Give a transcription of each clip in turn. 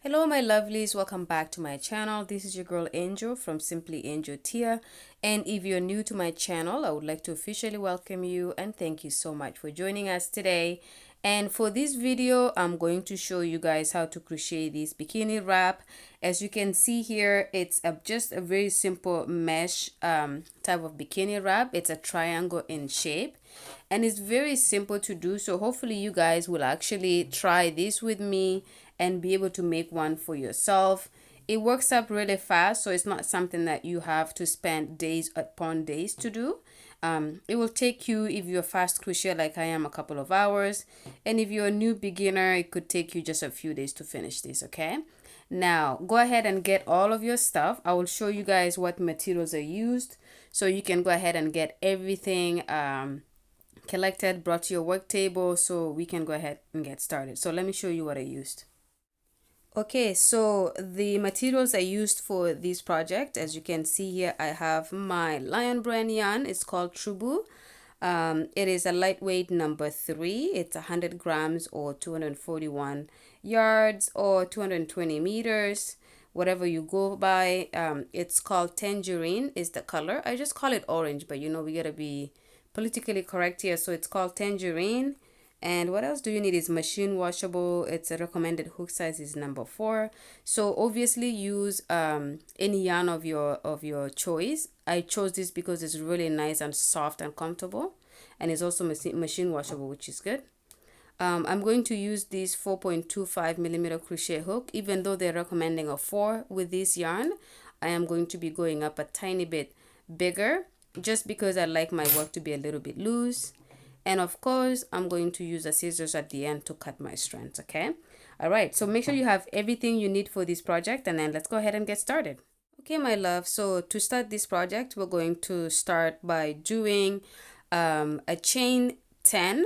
Hello my lovelies, welcome back to my channel. This is your girl Angel from Simply Angel Tia, and if you're new to my channel, I would like to officially welcome you and thank you so much for joining us today. And for this video, I'm going to show you guys how to crochet this bikini wrap. As you can see here, it's just a very simple mesh type of bikini wrap. It's a triangle in shape and it's very simple to do, so hopefully you guys will actually try this with me and be able to make one for yourself. It works up really fast, so it's not something that you have to spend days upon days to do. It will take you, if you're a fast crochet like I am, a couple of hours, and if you're a new beginner, it could take you just a few days to finish this. Okay, now go ahead and get all of your stuff. I will show you guys what materials are used, so you can go ahead and get everything collected, brought to your work table, so we can go ahead and get started. So let me show you what I used. Okay, so the materials I used for this project, as you can see here, I have my Lion Brand yarn. It's called Trubu. It is a lightweight number 3. It's 100 grams or 241 yards or 220 meters, whatever you go by. It's called Tangerine is the color. I just call it orange, but you know we gotta be politically correct here, so it's called Tangerine. And what else do you need is machine washable. It's a recommended hook size is number 4. So obviously use any yarn of your choice. I chose this because it's really nice and soft and comfortable, and it's also machine washable, which is good. I'm going to use this 4.25 millimeter crochet hook. Even though they're recommending a 4 with this yarn, I am going to be going up a tiny bit bigger just because I like my work to be a little bit loose. And of course, I'm going to use the scissors at the end to cut my strands, okay? All right, so make sure you have everything you need for this project, and then let's go ahead and get started. Okay, my love, so to start this project, we're going to start by doing a chain 10,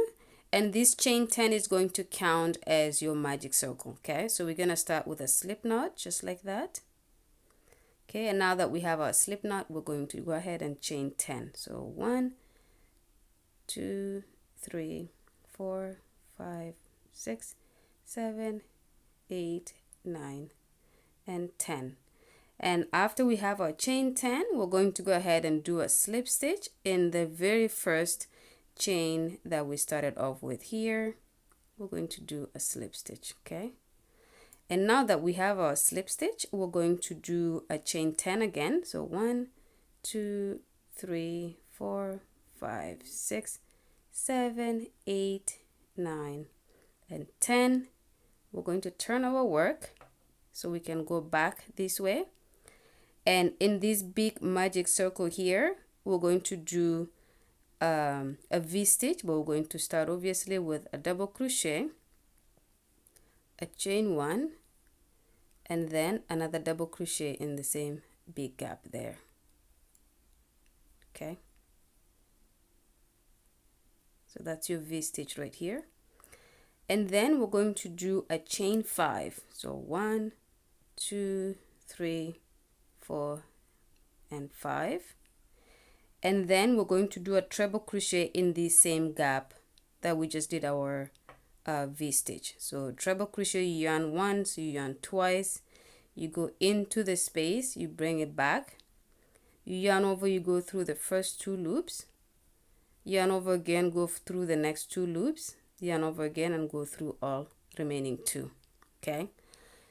and this chain 10 is going to count as your magic circle, okay? So we're going to start with a slip knot, just like that. Okay, and now that we have our slip knot, we're going to go ahead and chain 10. So 1, 2, 3, 4, 5, 6, 7, 8, 9, and 10. And after we have our chain 10, we're going to go ahead and do a slip stitch in the very first chain that we started off with here. We're going to do a slip stitch, okay? And now that we have our slip stitch, we're going to do a chain 10 again. So 1, 2, 3, 4, 5, 6, 7, 8, 9, and 10. We're going to turn our work so we can go back this way. And in this big magic circle here, we're going to do a V-stitch, but we're going to start obviously with a double crochet, a chain 1, and then another double crochet in the same big gap there. Okay, so that's your V-stitch right here. And then we're going to do a chain 5. So 1, 2, 3, 4, and 5. And then we're going to do a treble crochet in the same gap that we just did our V-stitch. So treble crochet, you yarn once, you yarn twice, you go into the space, you bring it back, you yarn over, you go through the first 2 loops, yarn over again, go through the next 2 loops, yarn over again, and go through all remaining 2. Okay,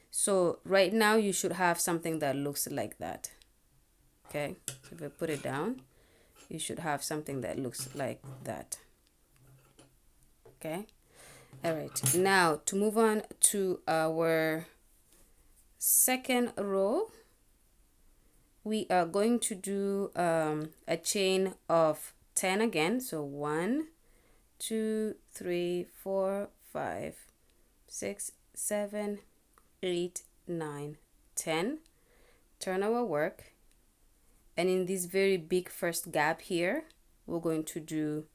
so right now you should have something that looks like that. Okay, so if I put it down, you should have something that looks like that. Okay, all right, now to move on to our second row, we are going to do a chain of 10 again. So 1, 2, 3, 4, 5, 6, 7, 8, 9, 10. Turn our work, and in this very big first gap here, we're going to do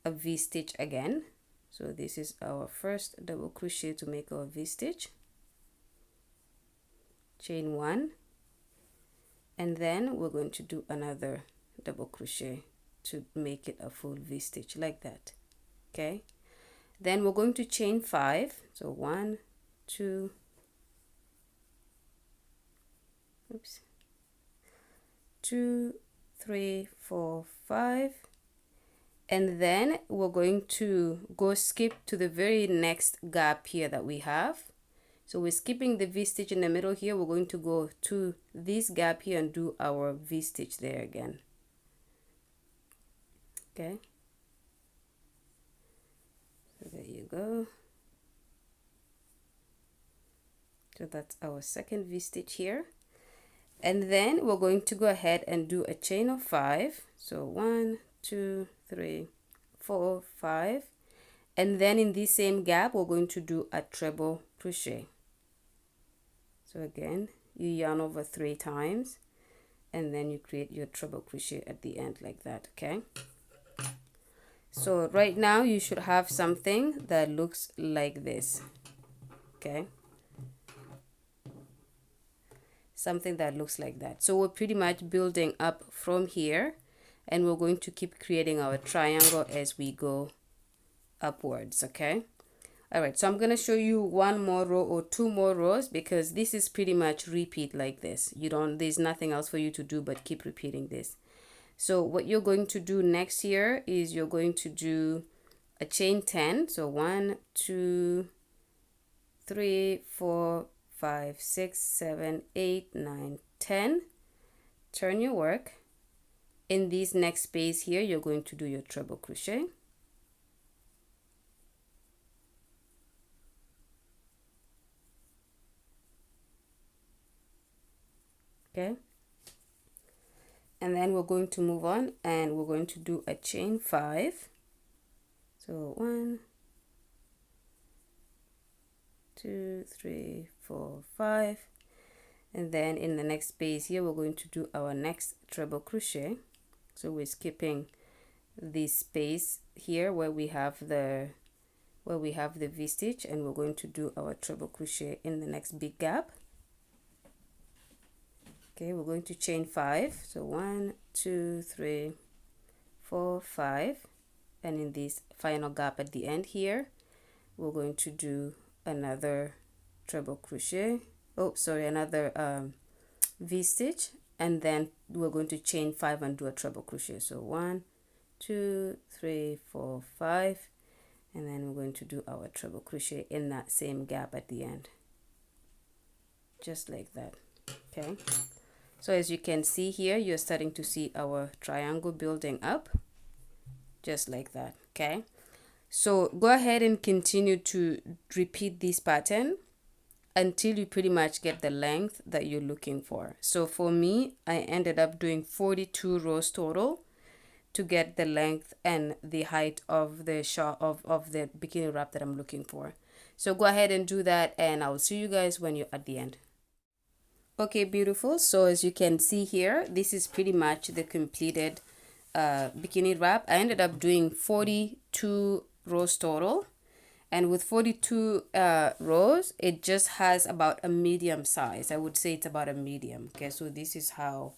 a V-stitch again. So this is our first double crochet to make our V-stitch, chain 1, and then we're going to do another double crochet to make it a full V-stitch like that. Okay, then we're going to chain 5. So 1, 2, oops, 2, 3, 4, 5, and then we're going to go skip to the very next gap here that we have. So we're skipping the V-stitch in the middle here. We're going to go to this gap here and do our V-stitch there again. Okay, so there you go. So that's our second V-stitch here. And then we're going to go ahead and do a chain of 5. So 1, 2, 3, 4, 5. And then in this same gap, we're going to do a treble crochet. So again, you yarn over 3 times, and then you create your treble crochet at the end like that, okay? So right now you should have something that looks like this, okay? Something that looks like that. So we're pretty much building up from here, and we're going to keep creating our triangle as we go upwards, okay? All right, so I'm going to show you one more row or 2 more rows, because this is pretty much repeat like this. There's nothing else for you to do but keep repeating this. So what you're going to do next here is you're going to do a chain 10. So 1, 2, 3, 4, 5, 6, 7, 8, 9, 10. Turn your work. In this next space here, you're going to do your treble crochet. Okay. And then we're going to move on and we're going to do a chain 5. So 1, 2, 3, 4, 5, and then in the next space here we're going to do our next treble crochet. So we're skipping this space here where we have the V-stitch, and we're going to do our treble crochet in the next big gap. Okay, we're going to chain 5. So 1, 2, 3, 4, 5, and in this final gap at the end here we're going to do another treble crochet, another V-stitch, and then we're going to chain 5 and do a treble crochet. So 1, 2, 3, 4, 5, and then we're going to do our treble crochet in that same gap at the end, just like that. Okay, so as you can see here, you're starting to see our triangle building up just like that. Okay, so go ahead and continue to repeat this pattern until you pretty much get the length that you're looking for. So for me, I ended up doing 42 rows total to get the length and the height of the of the bikini wrap that I'm looking for. So go ahead and do that, and I'll see you guys when you're at the end. Okay, beautiful. So as you can see here, this is pretty much the completed bikini wrap. I ended up doing 42 rows total, and with 42 rows, it just has about a medium size. I would say it's about a medium. Okay, so this is how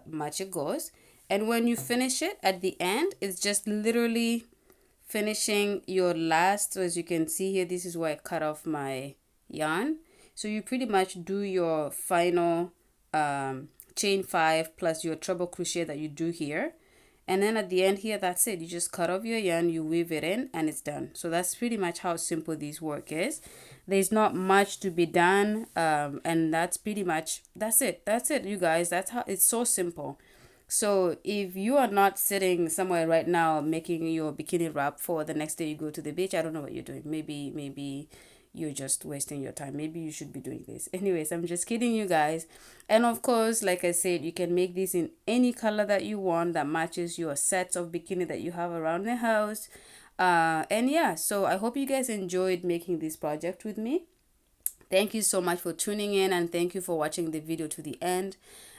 much it goes. And when you finish it at the end, it's just literally finishing your last. So as you can see here, this is where I cut off my yarn. So you pretty much do your final chain 5 plus your treble crochet that you do here, and then at the end here, that's it. You just cut off your yarn, you weave it in, and it's done. So that's pretty much how simple this work is. There's not much to be done, and that's pretty much that's it, you guys. That's how it's so simple. So if you are not sitting somewhere right now making your bikini wrap for the next day you go to the beach, I don't know what you're doing. Maybe you're just wasting your time. Maybe you should be doing this. Anyways, I'm just kidding, you guys. And of course, like I said, you can make this in any color that you want that matches your sets of bikini that you have around the house. And yeah, so I hope you guys enjoyed making this project with me. Thank you so much for tuning in, and thank you for watching the video to the end.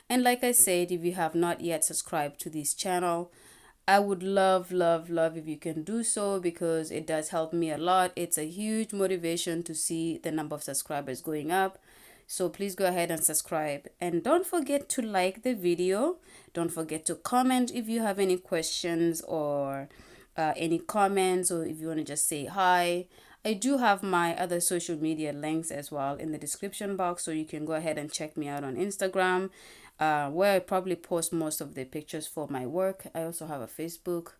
And like I said, if you have not yet subscribed to this channel, I would love if you can do so, because it does help me a lot. It's a huge motivation to see the number of subscribers going up. So please go ahead and subscribe, and don't forget to like the video. Don't forget to comment if you have any questions or any comments, or if you want to just say hi. I do have my other social media links as well in the description box, so you can go ahead and check me out on Instagram, where I probably post most of the pictures for my work. I also have a Facebook,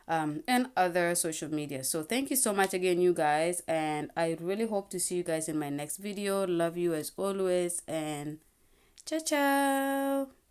and other social media. So thank you so much again, you guys, and I really hope to see you guys in my next video. Love you as always, and ciao ciao.